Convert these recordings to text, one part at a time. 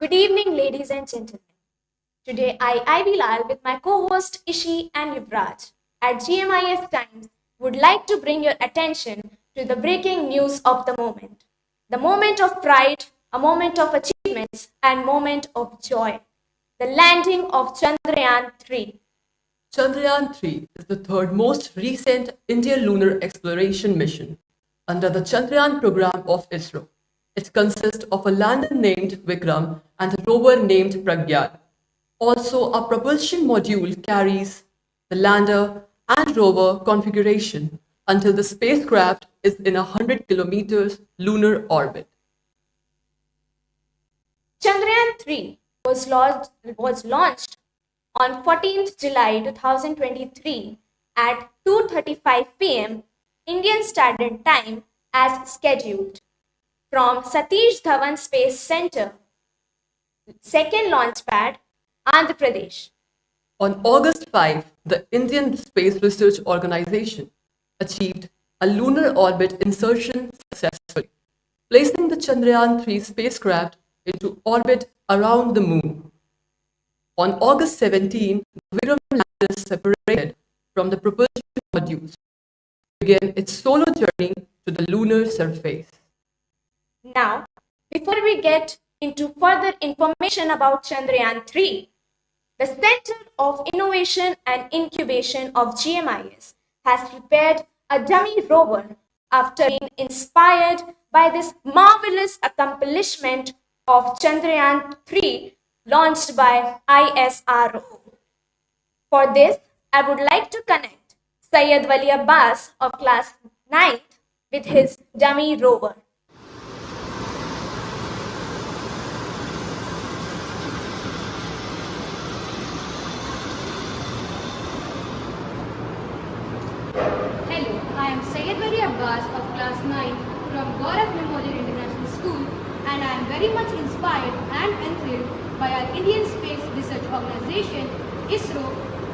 Good evening, ladies and gentlemen. Today, I, Bilal, with my co-host Ishi and Yuvraj at GMIS Times, would like to bring your attention to the breaking news of the moment. The moment of pride, a moment of achievements, and moment of joy. The landing of Chandrayaan 3. Chandrayaan 3 is the third most recent Indian lunar exploration mission under the Chandrayaan program of ISRO. It consists of a lander named Vikram and a rover named Pragyan. Also, a propulsion module carries the lander and rover configuration until the spacecraft is in a 100 kilometers lunar orbit. Chandrayaan 3 was launched on 14th July 2023 at 2:35 p.m. Indian Standard Time as scheduled from Satish Dhawan Space Center, second launch pad, Andhra Pradesh. On August 5, the Indian Space Research Organization achieved a lunar orbit insertion successfully, placing the Chandrayaan 3 spacecraft into orbit around the moon. On August 17, the Vikram lander separated from the propulsion modules to begin its solo journey to the lunar surface. Now, before we get into further information about Chandrayaan 3, the Center of Innovation and Incubation of GMIS has prepared a dummy rover after being inspired by this marvelous accomplishment of Chandrayaan 3 launched by ISRO. For this, I would like to connect Syed Wali Abbas of class 9th with his dummy rover. Hello, I am Syed Wali Abbas of class 9 from Gaurav Memorial International School, and I am very much inspired and enthralled by our Indian Space Research Organization ISRO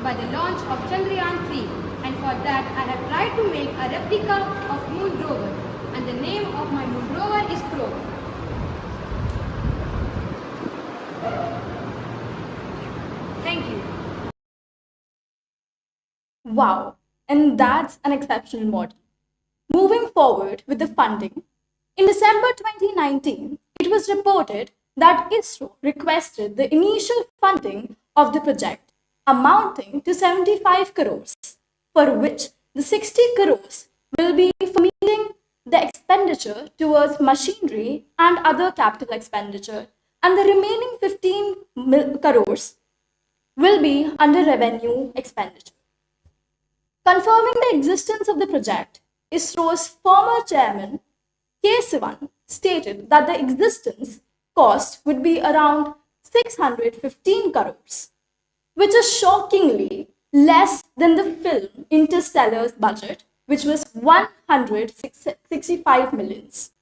by the launch of Chandrayaan 3, and for that I have tried to make a replica of Moon Rover, and the name of my Moon Rover is Probe. Thank you. Wow, and that's an exceptional model. Moving forward with the funding, in December 2019, it was reported that ISRO requested the initial funding of the project amounting to 75 crores, for which the 60 crores will be for meeting the expenditure towards machinery and other capital expenditure, and the remaining 15 crores will be under revenue expenditure. Confirming the existence of the project, ISRO's former chairman, K. Sivan, stated that the existence cost would be around 615 crores, which is shockingly less than the film Interstellar's budget, which was 165 millions.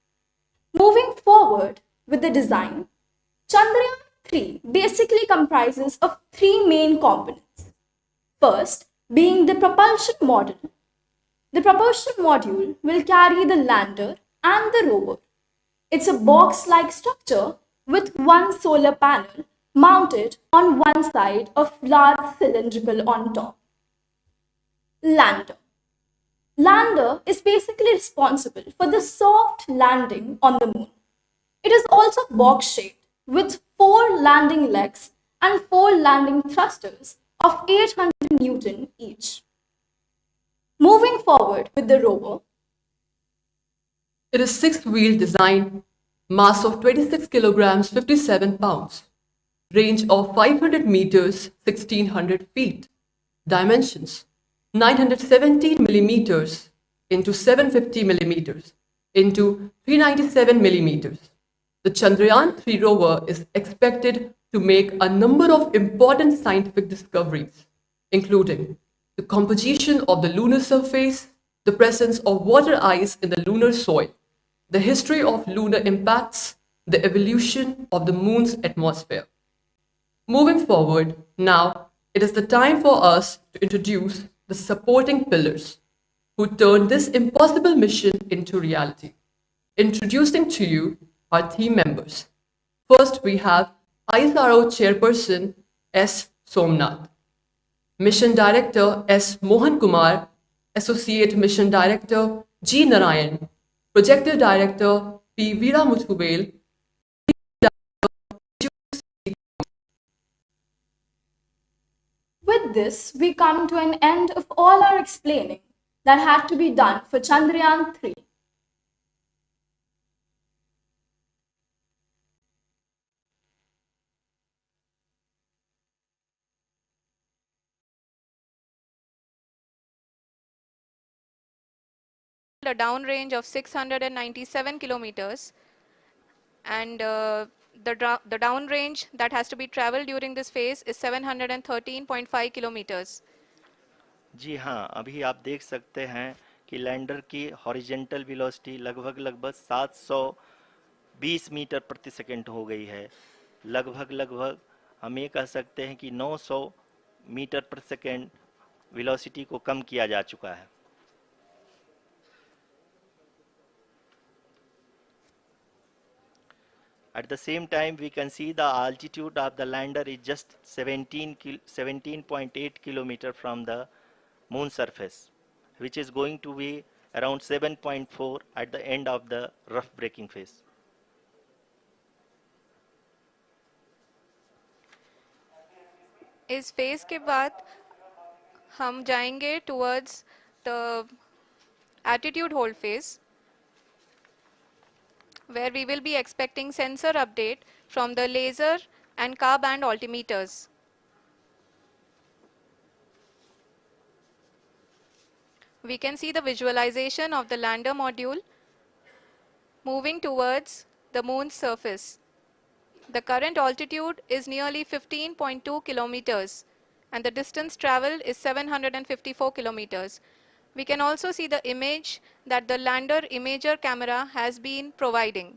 Moving forward with the design, Chandrayaan 3 basically comprises of three main components. First, being the propulsion module. The propulsion module will carry the lander and the rover. It's a box-like structure with one solar panel mounted on one side of large cylindrical on top. Lander. Lander is basically responsible for the soft landing on the moon. It is also box-shaped with 4 landing legs and 4 landing thrusters of 800 Newton each. Moving forward with the rover, It is six-wheel design, mass of 26 kilograms 57 pounds, range of 500 meters 1600 feet, dimensions 917 millimeters into 750 millimeters into 397 millimeters. The Chandrayaan 3 rover is expected to make a number of important scientific discoveries, including the composition of the lunar surface, the presence of water ice in the lunar soil, the history of lunar impacts, the evolution of the moon's atmosphere. Moving forward, now it is the time for us to introduce the supporting pillars who turned this impossible mission into reality. Introducing to you our team members. First, we have ISRO Chairperson S. Somnath, Mission Director S. Mohan Kumar, Associate Mission Director G. Narayan, Projector Director P. Veera Muthuvel. With this, we come to an end of all our explaining that had to be done for Chandrayaan 3. A downrange of 697 kilometers, and the downrange that has to be traveled during this phase is 713.5 kilometers. जी हाँ, अभी आप देख सकते हैं कि lander की horizontal velocity लगभग 720 metre प्रति सेकंड हो गई है। लगभग हम ये कह सकते हैं कि 900 मीटर प्रति सेकंड वेलोसिटी को कम किया जा चुका है। At the same time, we can see the altitude of the lander is just 17.8 kilometer from the moon surface, which is going to be around 7.4 at the end of the rough braking phase. इस phase के बाद हम जाएंगे towards the attitude hold phase, where we will be expecting sensor update from the laser and car band altimeters. We can see the visualization of the lander module moving towards the moon's surface. The current altitude is nearly 15.2 kilometers and the distance traveled is 754 kilometers. We can also see the image that the lander imager camera has been providing.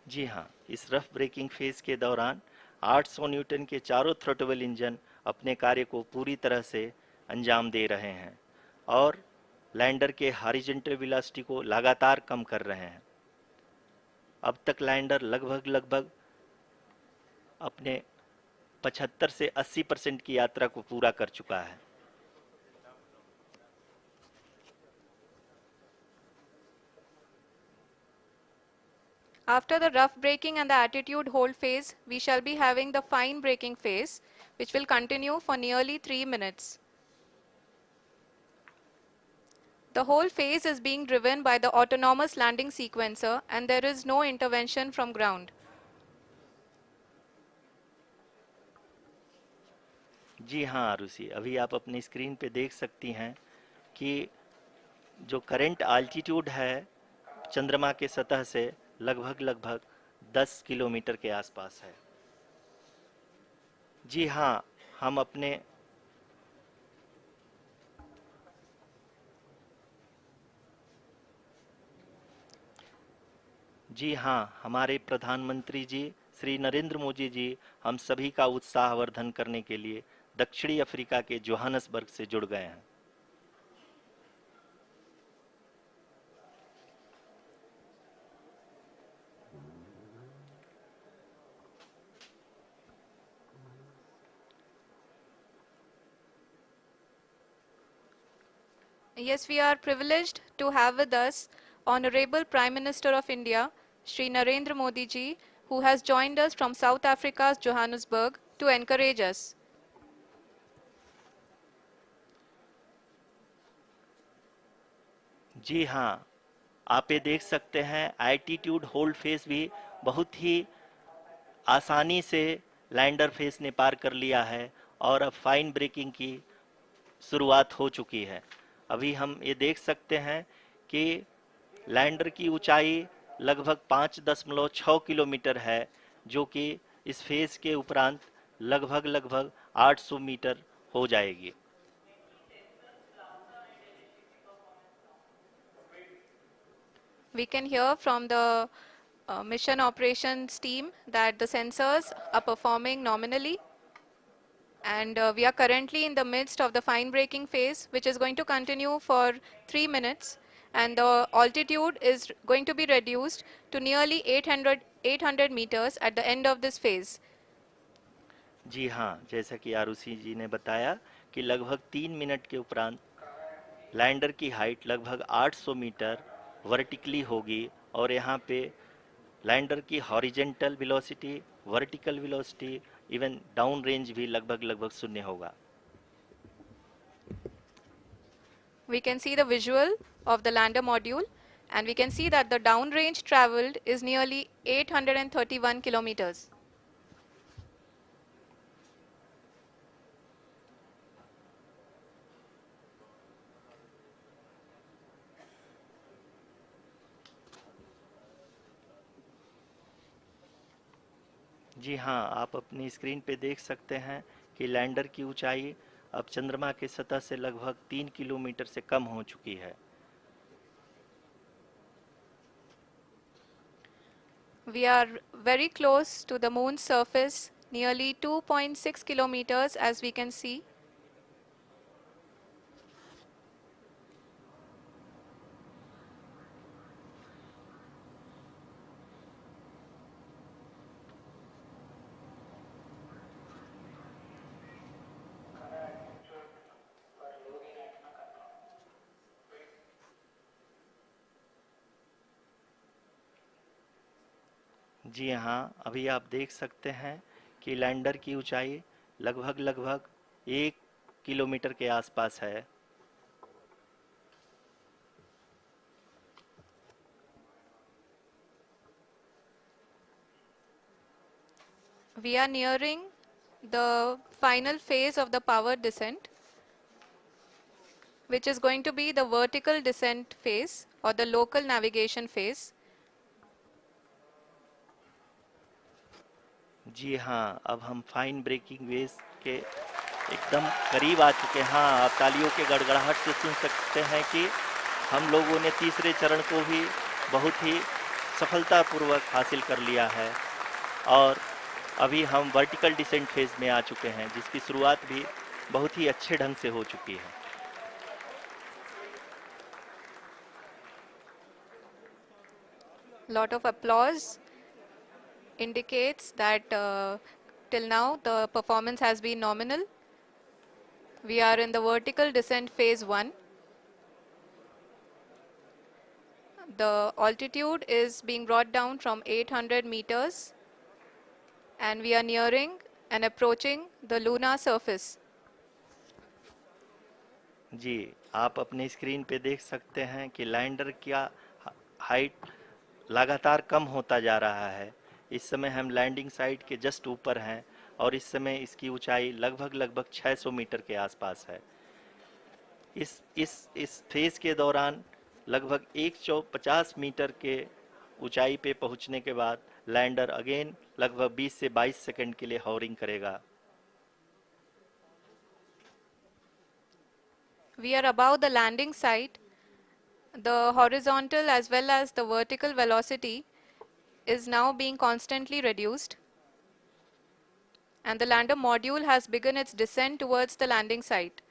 जी हाँ, इस rough breaking phase के दौरान 800 Newton के चारों throttle engine अपने कार्य को पूरी तरह से अंजाम दे रहे हैं और लैंडर के हॉरिजॉन्टल वेलोसिटी को लगातार कम कर रहे हैं। अब तक लैंडर लगभग अपने 75 से 80% की यात्रा को पूरा कर चुका है। After the rough braking and the attitude hold phase, we shall be having the fine braking phase, which will continue for nearly 3 minutes. The whole phase is being driven by the autonomous landing sequencer and there is no intervention from ground. जी हाँ आरुषि, अभी आप अपनी screen पे देख सकती हैं कि जो करंट आल्टीट्यूड है चंद्रमा के सतह से लगभग 10 किलोमीटर के आसपास है। जी हाँ, हम अपने जी हाँ, हमारे प्रधानमंत्री जी श्री नरेंद्र मोदी जी हम सभी का उत्साहवर्धन करने के लिए दक्षिणी अफ्रीका के जोहानसबर्ग से जुड़ गए हैं। Yes, we are privileged to have with us Honorable Prime Minister of India, Shri Narendra Modi ji, who has joined us from South Africa's Johannesburg to encourage us. जी हाँ, आप ये देख सकते हैं एल्टीट्यूड होल्ड फेस भी बहुत ही आसानी से लैंडर फेस ने पार कर लिया है और अब फाइन ब्रेकिंग की शुरुआत हो चुकी है। अभी हम ये देख सकते हैं कि लैंडर की ऊंचाई लगभग 5.6 किलोमीटर है, जो कि इस फेज के उपरांत लगभग 800 मीटर हो जाएगी। We can hear from the mission operations team that the sensors are performing nominally, and we are currently in the midst of the fine braking phase, which is going to continue for 3 minutes, and the altitude is going to be reduced to nearly 800 meters at the end of this phase. जी हाँ, जैसा कि आरुषि जी ने बताया कि लगभग 3 minute के उपरांत lander की हाइट लगभग 800 मीटर वर्टिकली होगी और यहाँ पे लैंडर की horizontal velocity, vertical velocity, even down range भी लगभग लगभग शून्य होगा। We can see the visual of the lander module, and we can see that the downrange traveled is nearly 831 kilometers. जी हाँ, आप अपनी स्क्रीन पे देख सकते हैं कि लैंडर की ऊंचाई अब चंद्रमा के सतह से लगभग 3 किलोमीटर से कम हो चुकी है। We are very close to the moon's surface, nearly 2.6 kilometers, as we can see. जी हाँ, अभी आप देख सकते हैं कि लैंडर की ऊंचाई लगभग लगभग 1 किलोमीटर के आसपास है। We are nearing the final phase of the power descent, which is going to be the vertical descent phase or the local navigation phase. जी हाँ, अब हम फाइन ब्रेकिंग वेव्स के एकदम करीब आ चुके हैं। हाँ, आप तालियों के गड़गड़ाहट से सुन सकते हैं कि हम लोगों ने तीसरे चरण को भी बहुत ही सफलतापूर्वक हासिल कर लिया है और अभी हम वर्टिकल डिसेंट फेज में आ चुके हैं, जिसकी शुरुआत भी बहुत ही अच्छे ढंग से हो चुकी है। Lot of applause indicates that till now the performance has been nominal. We are in the vertical descent phase 1. The altitude is being brought down from 800 meters and we are nearing and approaching the lunar surface. जी, आप अपनी screen पे देख सकते हैं कि lander का height लगातार कम होता जा रहा है। इस समय हम लैंडिंग साइट के जस्ट ऊपर हैं और इस समय इसकी ऊंचाई लगभग लगभग 600 मीटर के आसपास है। इस फेज के दौरान लगभग 150 मीटर के ऊंचाई पे पहुंचने के बाद लैंडर अगेन लगभग 20 से 22 सेकंड के लिए हॉवरिंग करेगा। We are above the landing site. The horizontal as well as the vertical velocity is now being constantly reduced. And the lander module has begun its descent towards the landing site.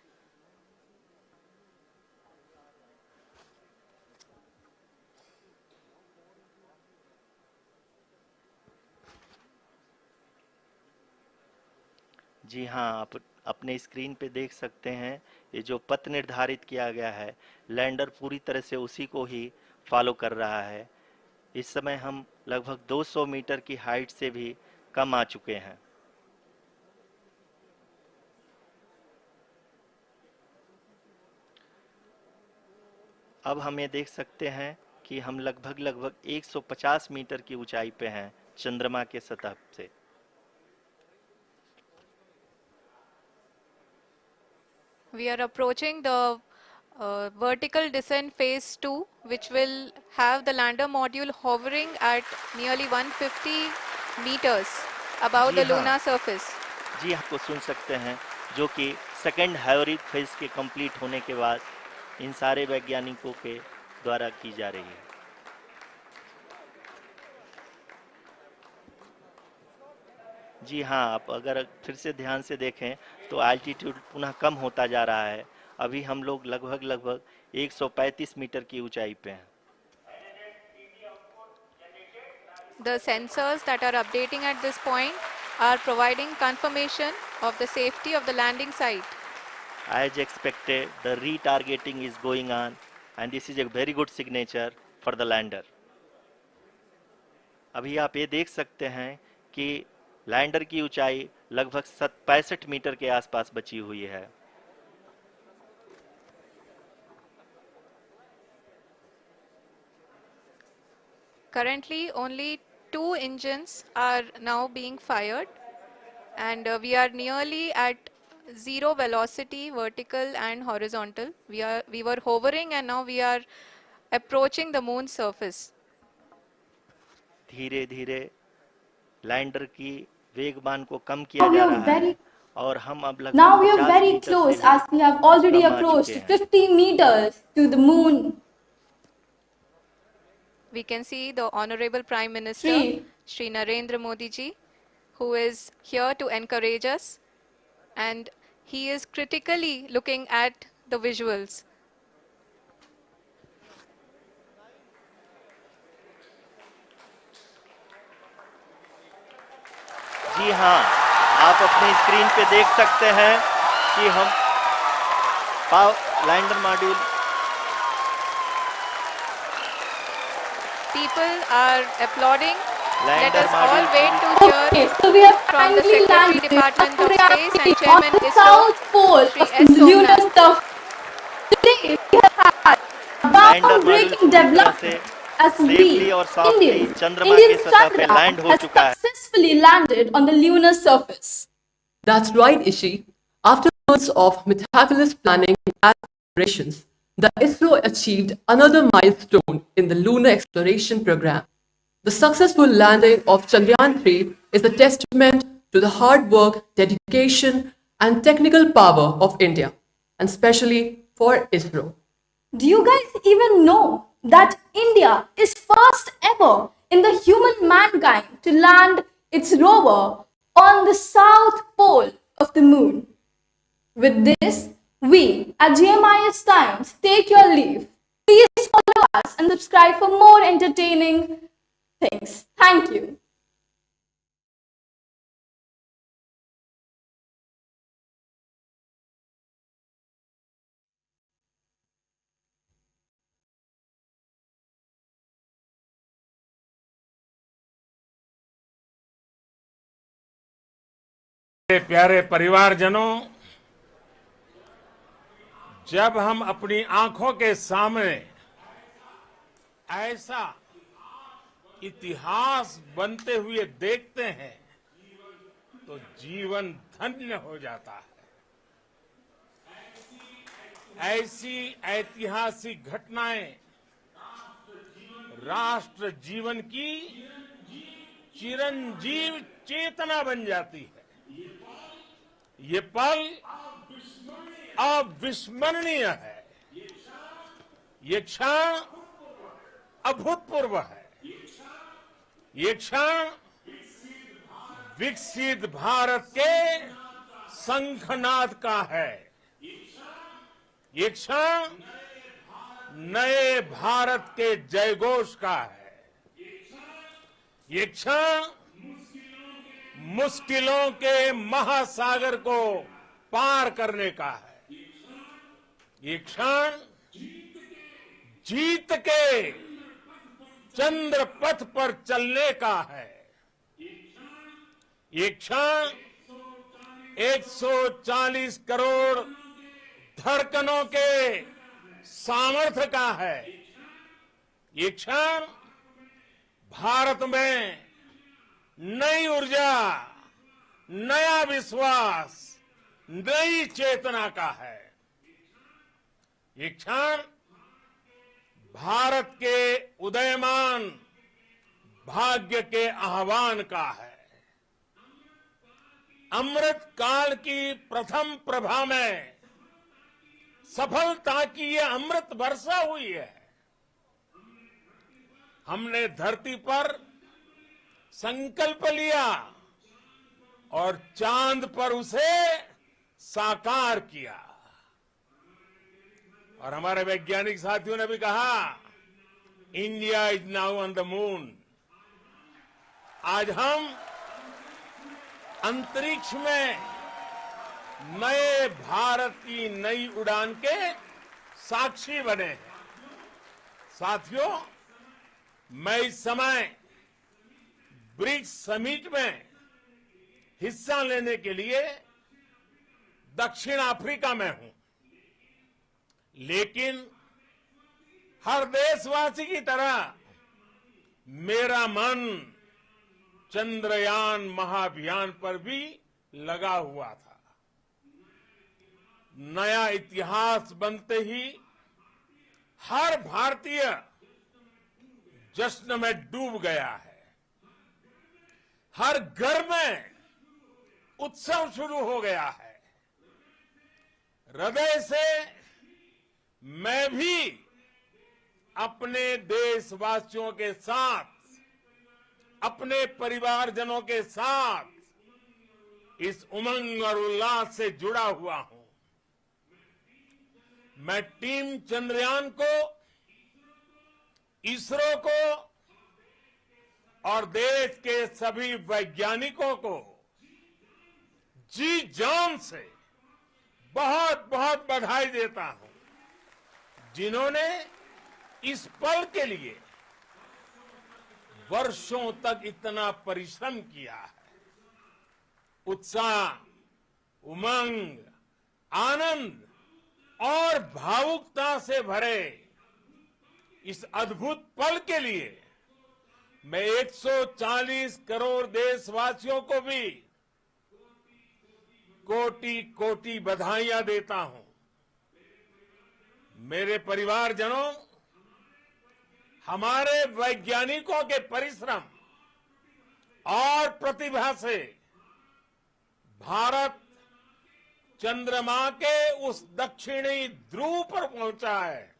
जी हाँ, आप अपने screen पे देख सकते हैं ये जो पथ निर्धारित किया गया है, लैंडर पूरी तरह से उसी को ही फॉलो कर रहा है। इस समय हम लगभग 200 मीटर की हाइट से भी कम आ चुके हैं। अब हम ये देख सकते हैं कि हम लगभग लगभग 150 मीटर की ऊंचाई पे हैं चंद्रमा के सतह से। We are approaching the vertical descent phase 2, which will have the lander module hovering at nearly 150 meters above ji the हाँ, lunar surface. जी आपको सुन सकते हैं, जो कि सेकंड हाइब्रिड फेज के कंप्लीट होने के बाद इन सारे वैज्ञानिकों के द्वारा की जा रही है। जी हाँ, आप अगर फिर से ध्यान से देखें तो एल्टीट्यूड पुनः कम होता जा रहा है। अभी हम लोग लगभग लगभग 135 मीटर की ऊंचाई पे हैं। The sensors that are updating at this point are providing confirmation of the safety of the landing site. As expected, the retargeting is going on, and this is a very good signature for the lander. अभी आप ये देख सकते हैं कि lander की ऊंचाई लगभग 65 मीटर के आसपास बची हुई है. Currently, only 2 engines are now being fired, and we are nearly at zero velocity, vertical and horizontal. We were hovering, and now we are approaching the moon's surface. धीरे धीरे लैंडर की वेगमान को कम Now किया we जा are रहा है very और हम अब लगभग Now we are 50 very metre close से as we have already come आ approached चुके हैं. 50 meters to the moon. We can see the Honorable Prime Minister, Shri. Shri Narendra Modi ji, who is here to encourage us, and he is critically looking at the visuals. जी हाँ, आप अपनी screen पे देख सकते हैं कि हम lander module. People are applauding. Let lander us all module wait to Okay, hear so we have from the finally Secretary landed Department of Chandrayaan Space and on Chairman the ISRO, south pole Shri of S. the lunar Somnath. surface. Today we have had a lander module groundbreaking पूरी तरह से development as safely we, और softly Indians, चंद्रमा के सतह पे land Chandrayaan हो has चुका है. successfully landed on the lunar surface. That's right, Ishi. After months of meticulous planning and preparations, the ISRO achieved another milestone in the lunar exploration program. The successful landing of Chandrayaan 3 is a testament to the hard work, dedication, and technical power of India, and especially for ISRO. Do you guys even know that India is first ever in the human mankind to land its rover on the south pole of the moon? With this, we at GMIS Times take your leave. Please follow us and subscribe for more entertaining things. Thank you. मेरे प्यारे परिवारजनों, जब हम अपनी आंखों के सामने ऐसा इतिहास बनते हुए देखते हैं तो जीवन धन्य हो जाता है. ऐसी ऐतिहासिक घटनाएं राष्ट्र जीवन की चिरंजीव चेतना बन जाती है. ये पल अविस्मरणीय है. ये क्षण अभूतपूर्व है. ये क्षण विकसित भारत के शंखनाद का है. ये क्षण नए भारत के जयघोष का है. ये क्षण मुश्किलों के महासागर को पार करने का है. ये क्षण जीत के चंद्र पथ पर चलने का है. ये क्षण 140 करोड़ धड़कनों के सामर्थ्य का है. ये क्षण भारत में नई ऊर्जा, नया विश्वास, नई चेतना का है. ये क्षण भारत के उदयमान भाग्य के आह्वान का है. अमृत काल की प्रथम प्रभा में सफलता की ये अमृत वर्षा हुई है. हमने धरती पर संकल्प लिया और चांद पर उसे साकार किया. और हमारे वैज्ञानिक साथियों ने भी कहा, India is now on the moon. आज हम अंतरिक्ष में नए भारत की नई उड़ान के साक्षी बने हैं। साथियों, मैं इस समय ब्रिक्स समिट में हिस्सा लेने के लिए दक्षिण अफ्रीका में हूं, लेकिन हर देशवासी की तरह मेरा मन चंद्रयान महाअभियान पर भी लगा हुआ था। नया इतिहास बनते ही हर भारतीय जश्न में डूब गया है। हर घर में उत्सव शुरू हो गया है। हृदय से मैं भी अपने देशवासियों के साथ, अपने परिवारजनों के साथ इस उमंग और उल्लास से जुड़ा हुआ हूं। मैं टीम चंद्रयान को, इसरो को और देश के सभी वैज्ञानिकों को जी जान से बहुत बहुत बधाई देता हूं, जिन्होंने इस पल के लिए वर्षों तक इतना परिश्रम किया है। उत्साह, उमंग, आनंद और भावुकता से भरे इस अद्भुत पल के लिए मैं 140 करोड़ देशवासियों को भी कोटि कोटि बधाइयां देता हूं। मेरे परिवारजनों, हमारे वैज्ञानिकों के परिश्रम और प्रतिभा से भारत चंद्रमा के उस दक्षिणी ध्रुव पर पहुंचा है,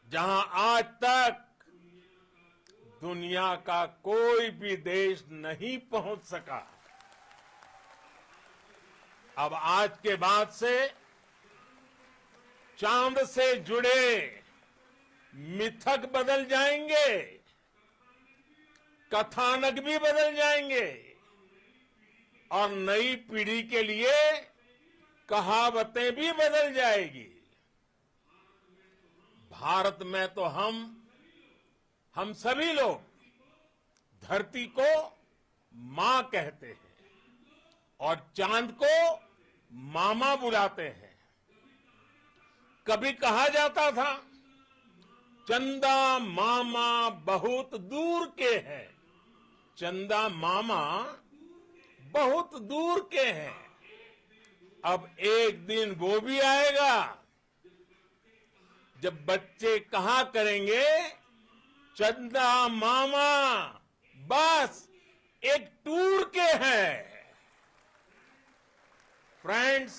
जहां आज तक दुनिया का कोई भी देश नहीं पहुंच सका। अब आज के बाद से चांद से जुड़े मिथक बदल जाएंगे, कथानक भी बदल जाएंगे और नई पीढ़ी के लिए कहावतें भी बदल जाएगी। भारत में तो हम सभी लोग धरती को मां कहते हैं और चांद को मामा बुलाते हैं। कभी कहा जाता था, चंदा मामा बहुत दूर के हैं। चंदा मामा बहुत दूर के हैं। अब एक दिन वो भी आएगा जब बच्चे कहा करेंगे, चंदा मामा बस एक टूर के हैं। Friends,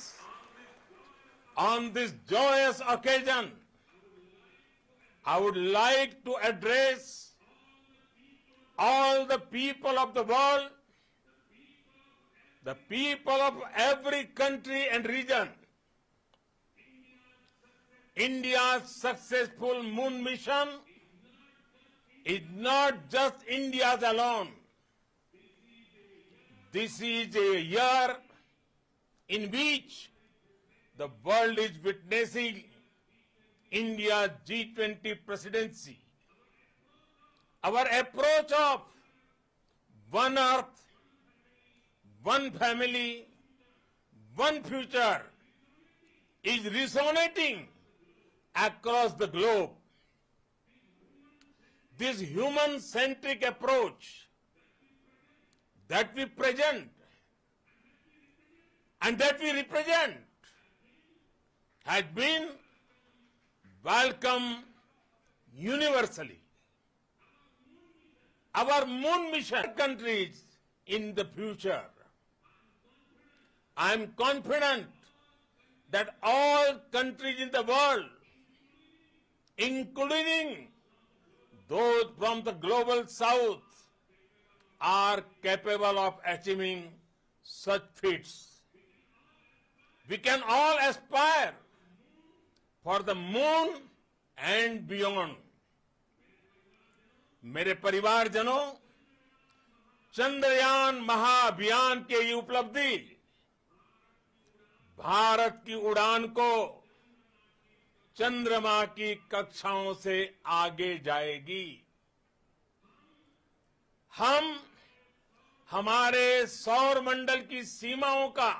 on this joyous occasion, I would like to address all the people of the world, the people of every country and region. India's successful moon mission is not just India's alone. This is a year in which the world is witnessing India's G20 presidency. Our approach of one earth, one family, one future is resonating across the globe. This human-centric approach that we present and that we represent has been welcomed universally. Our moon mission countries in the future. I am confident that all countries in the world, including those from the global south, are capable of achieving such feats. We can all aspire for the moon and beyond. मेरे परिवारजनों, चंद्रयान महाअभियान की ये उपलब्धि भारत की उड़ान को चंद्रमा की कक्षाओं से आगे जाएगी। हम हमारे सौर मंडल की सीमाओं का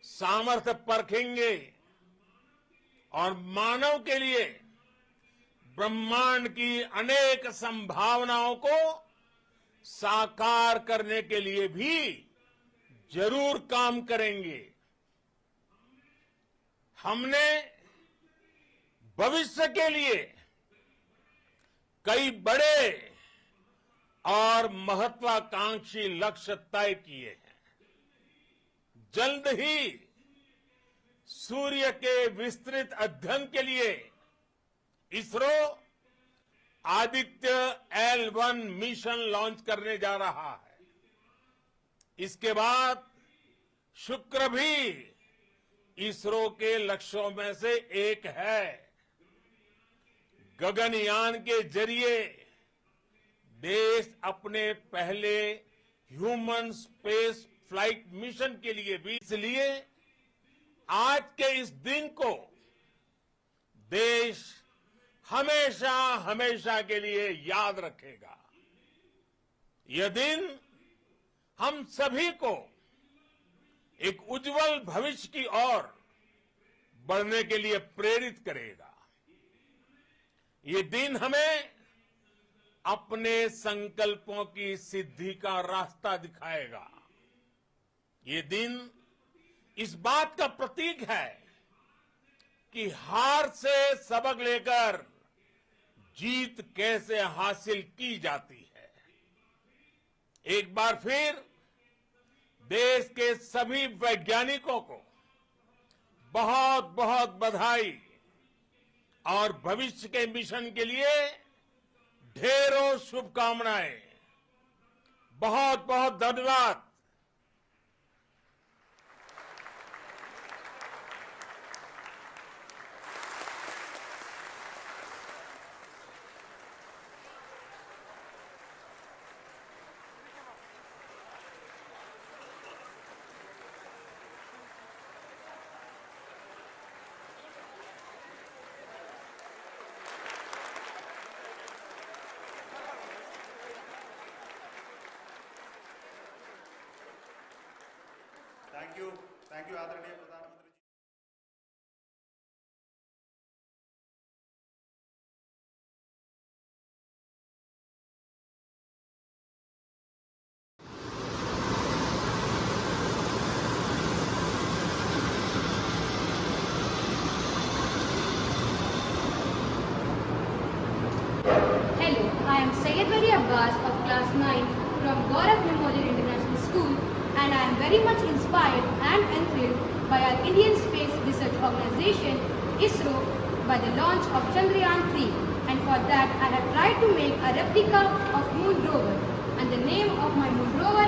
सामर्थ्य परखेंगे और मानव के लिए ब्रह्मांड की अनेक संभावनाओं को साकार करने के लिए भी जरूर काम करेंगे। हमने भविष्य के लिए कई बड़े और महत्वाकांक्षी लक्ष्य तय किए हैं। जल्द ही सूर्य के विस्तृत अध्ययन के लिए ISRO Aditya L1 mission launch करने जा रहा है। इसके बाद शुक्र भी इसरो के लक्ष्यों में से एक है। गगनयान के जरिए देश अपने पहले ह्यूमन स्पेस फ्लाइट मिशन के लिए भी, इसलिए आज के इस दिन को देश हमेशा हमेशा के लिए याद रखेगा। यह दिन हम सभी को एक उज्जवल भविष्य की ओर बढ़ने के लिए प्रेरित करेगा। ये दिन हमें अपने संकल्पों की सिद्धि का रास्ता दिखाएगा। ये दिन इस बात का प्रतीक है कि हार से सबक लेकर जीत कैसे हासिल की जाती है। एक बार फिर देश के सभी वैज्ञानिकों को बहुत बहुत बधाई और भविष्य के मिशन के लिए ढेरों शुभकामनाएं। बहुत बहुत धन्यवाद। थैंक यू आदरणीय प्रधानमंत्री जी। Hello, I am Sayyadwari Abbas of class 9 from Gaurav Memorial International School, and I am very much inspired and enthralled by our Indian Space Research Organization ISRO by the launch of Chandrayaan 3, and for that I have tried to make a replica of Moon Rover, and the name of my Moon Rover